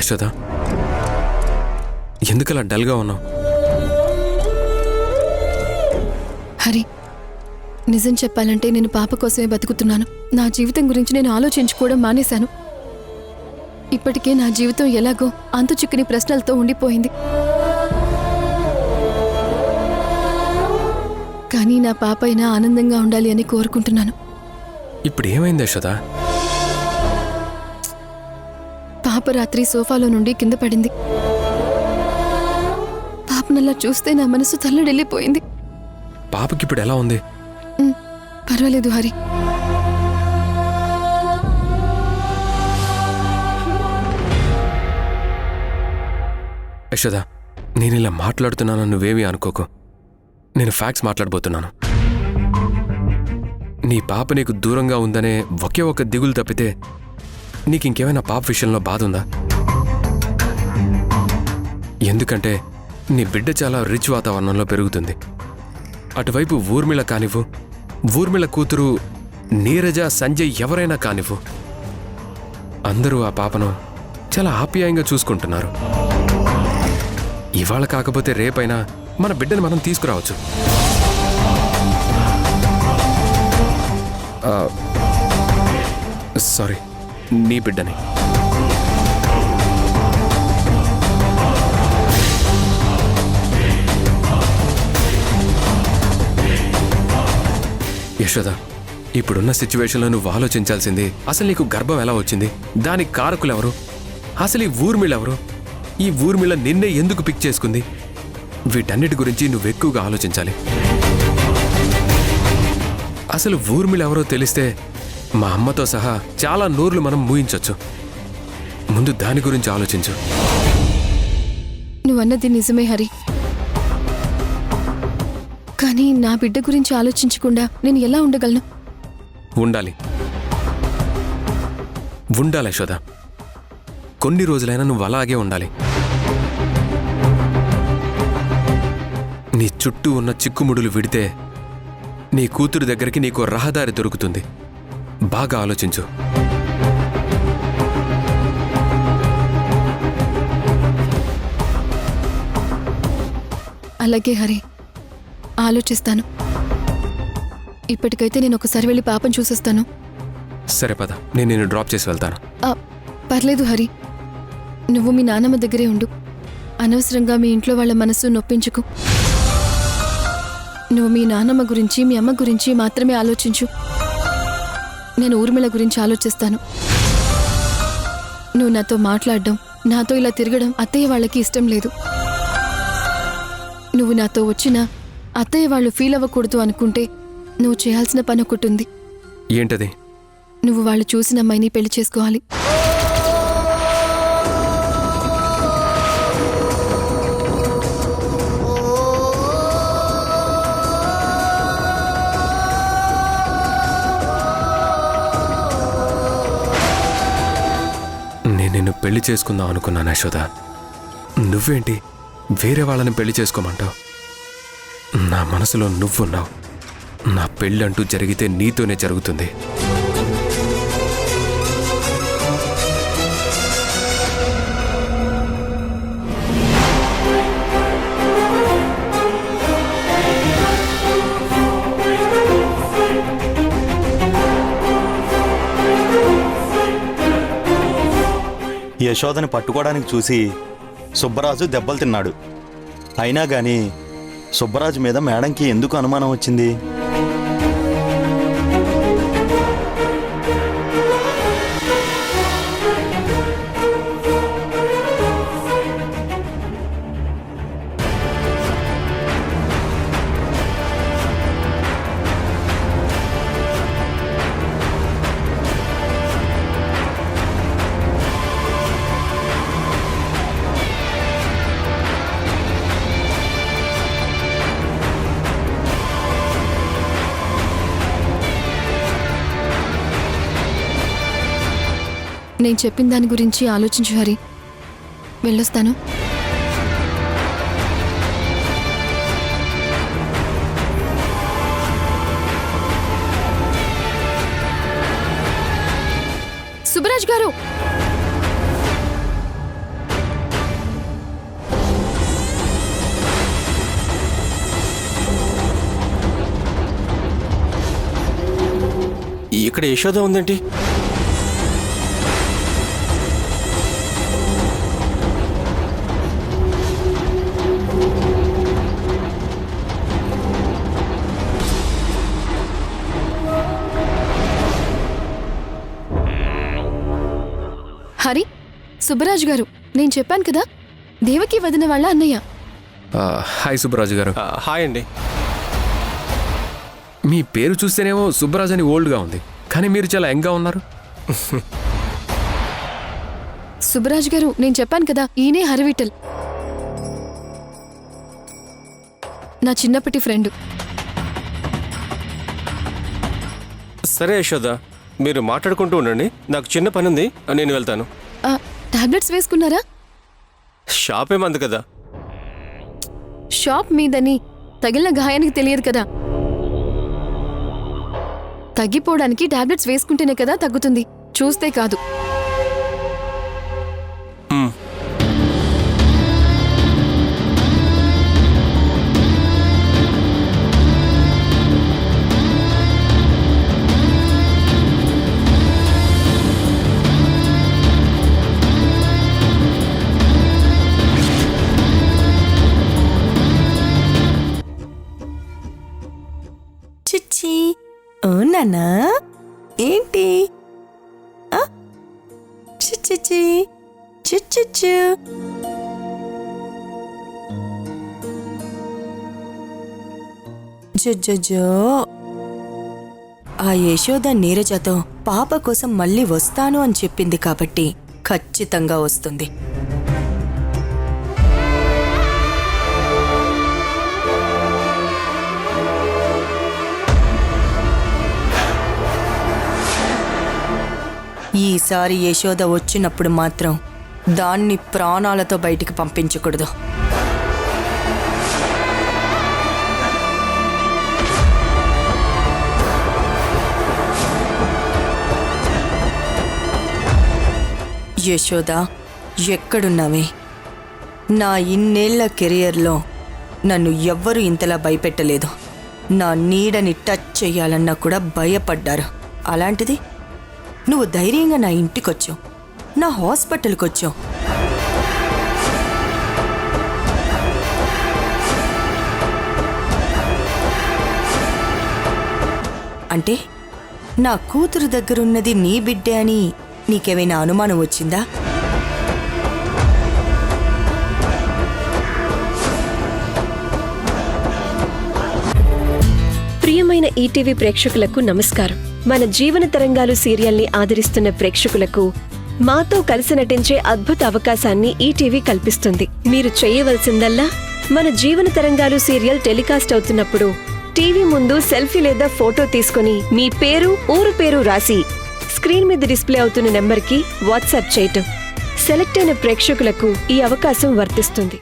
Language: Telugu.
యశోద, ఎందుకలా డల్గా ఉన్నావు? హరి, నిజం చెప్పాలంటే నేను పాప కోసమే బతుకుతున్నాను. నా జీవితం గురించి నేను ఆలోచించుకోవడం మానేశాను. ఇప్పటికే నా జీవితం ఎలాగో అంతు చిక్కని ప్రశ్నలతో ఉండిపోయింది. కానీ నా పాప అయినా ఆనందంగా ఉండాలి అని కోరుకుంటున్నాను. ఇప్పుడు ఏమైంది యశోద? పాప రాత్రి సోఫాలో నుండి కింద పడింది. పాపనల్లా చూస్తే నా మనసు తల్లడిల్లిపోయింది. పాపకి ఇప్పుడు ఎలా ఉంది? పర్వాలేదు హరి. యశోద, నేను ఇలా మాట్లాడుతున్నాను, నువ్వేమీ అనుకోకు. నేను ఫ్యాక్ట్స్ మాట్లాడబోతున్నాను. నీ పాప నీకు దూరంగా ఉందనే ఒకే ఒక దిగులు తప్పితే నీకింకేమైనా పాప విషయంలో బాధ ఉందా? ఎందుకంటే నీ బిడ్డ చాలా రిచ్ వాతావరణంలో పెరుగుతుంది. అటువైపు ఊర్మిళ కానివ్వు, ఊర్మిళ కూతురు నీరజ, సంజయ్ ఎవరైనా కానివ్వు, అందరూ ఆ పాపను చాలా ఆప్యాయంగా చూసుకుంటున్నారు. ఇవాళ కాకపోతే రేపైనా మన బిడ్డని మనం తీసుకురావచ్చు. సారీ, నీ బిడ్డని. యశోద, ఇప్పుడున్న సిచ్యువేషన్లో నువ్వు ఆలోచించాల్సింది అసలు నీకు గర్భం ఎలా వచ్చింది, దానికి కారకులెవరు, అసలు ఈ ఊర్మిళెవరు, ఈ ఊర్మిళ నిన్నే ఎందుకు పిక్ చేసుకుంది, వీటన్నిటి గురించి నువ్వు ఎక్కువగా ఆలోచించాలి. అసలు ఊర్మిళెవరో తెలిస్తే మా అమ్మతో సహా చాలా నోర్లు మనం మూయించొచ్చు. ముందు దాని గురించి ఆలోచించు. నువ్వన్నది నిజమే హరి. కానీ నా బిడ్డ గురించి ఆలోచించకుండా నేను ఎలా ఉండగలను? ఉండాలి యశోద. కొన్ని రోజులైనా నువ్వు అలాగే ఉండాలి. నీ చుట్టూ ఉన్న చిక్కుముడులు విడితే నీ కూతురు దగ్గరికి నీకు రహదారి దొరుకుతుంది. బాగా ఆలోచించు. అలాగే హరి, ఆలోచిస్తాను. ఇప్పటికైతే నేను ఒకసారి వెళ్ళి పాపను చూసేస్తాను. సరే పద, నేను నిన్ను డ్రాప్ చేసి వెళ్తాను. పర్లేదు హరి, నువ్వు మీ నాన్నమ్మ దగ్గరే ఉండు. అనవసరంగా మీ ఇంట్లో వాళ్ళ మనసు నొప్పించుకు. నువ్వు మీ నాన్నమ్మ గురించి, మీ అమ్మ గురించి మాత్రమే ఆలోచించు. నేను ఊర్మిళ గురించి ఆలోచిస్తాను. నువ్వు నాతో మాట్లాడడం, నాతో ఇలా తిరగడం అత్తయ్య వాళ్ళకి ఇష్టం లేదు. నువ్వు నాతో వచ్చినా అత్తయ్య వాళ్ళు ఫీల్ అవ్వకూడదు అనుకుంటే నువ్వు చేయాల్సిన పని ఒకటి ఉంది. ఏంటది? నువ్వు వాళ్ళు చూసిన అమ్మాయిని పెళ్లి చేసుకోవాలి. నేను నిన్ను పెళ్లి చేసుకుందాం అనుకున్నాను యశోద. నువ్వేంటి వేరే వాళ్ళని పెళ్లి చేసుకోమంటావు? నా మనసులో నువ్వున్నావు. నా పెళ్ళంటూ జరిగితే నీతోనే జరుగుతుంది. యశోదని పట్టుకోవడానికి చూసి సుబ్బరాజు దెబ్బలు తిన్నాడు. అయినా గాని సుబ్బరాజు మీద మేడంకి ఎందుకు అనుమానం వచ్చింది? నేను చెప్పిన దాని గురించి ఆలోచించు హరి. వెళ్ళొస్తాను. సుబ్బరాజ్ గారు, ఇక్కడ యశోద ఉందేంటి? హరి, సుబ్బరాజు గారు, నేను చెప్పాను కదా, దేవకి వదిన వాళ్ళ అన్నయ్య. హాయ్ సుబ్బరాజు గారు. హాయ్ అండి. మీ పేరు చూస్తేనేమో సుబ్బరాజు అని ఓల్డ్గా ఉంది, కానీ మీరు చాలా యంగ్గా ఉన్నారు. సుబ్బరాజు గారు, నేను చెప్పాను కదా, ఈయనే హరివిఠల్, నా చిన్నప్పటి ఫ్రెండ్. సరే యశోద, మీరు మాట్లాడుకుంటూ ఉండండి. నాకు చిన్న పని ఉంది, నేను వెళ్తాను. టాబ్లెట్స్ వేసుకున్నారా? షాప్ ఏమంది కదా. షాప్ మీదని తగిలిన గాయానికి తెలియదు కదా. తగ్గిపోవడానికి టాబ్లెట్స్ వేసుకుంటేనే కదా తగ్గుతుంది, చూస్తే కాదు. చిచ్చి, ఓ నాన్నా, ఏంటి? చిచ్చి చిచ్చు. జో ఆ యశోద నీరజతో పాప కోసం మళ్ళీ వస్తాను అని చెప్పింది కాబట్టి ఖచ్చితంగా వస్తుంది. ఈసారి యశోద వచ్చినప్పుడు మాత్రం దాన్ని ప్రాణాలతో బయటికి పంపించకూడదు. యశోద, ఎక్కడున్నావే? నా ఇన్నేళ్ల కెరియర్లో నన్ను ఎవ్వరూ ఇంతలా భయపెట్టలేదు. నా నీడని టచ్ చెయ్యాలన్నా కూడా భయపడ్డారు. అలాంటిది నువ్వు ధైర్యంగా నా ఇంటికొచ్చావు, నా హాస్పిటల్కి వచ్చావు. అంటే నా కూతురు దగ్గరున్నది నీ బిడ్డే అని నీకేమైనా అనుమానం వచ్చిందా? ప్రియమైన ఈటీవీ ప్రేక్షకులకు నమస్కారం. మన జీవన తరంగాలు సీరియల్ని ఆదరిస్తున్న ప్రేక్షకులకు మాతో కలిసి నటించే అద్భుత అవకాశాన్ని ఈటీవీ కల్పిస్తుంది. మీరు చేయవలసిందల్లా మన జీవన తరంగాలు సీరియల్ టెలికాస్ట్ అవుతున్నప్పుడు టీవీ ముందు సెల్ఫీ లేదా ఫోటో తీసుకుని మీ పేరు, ఊరు పేరు రాసి స్క్రీన్ మీద డిస్ప్లే అవుతున్న నెంబర్కి వాట్సాప్ చేయటం. సెలెక్ట్ అయిన ప్రేక్షకులకు ఈ అవకాశం వర్తిస్తుంది.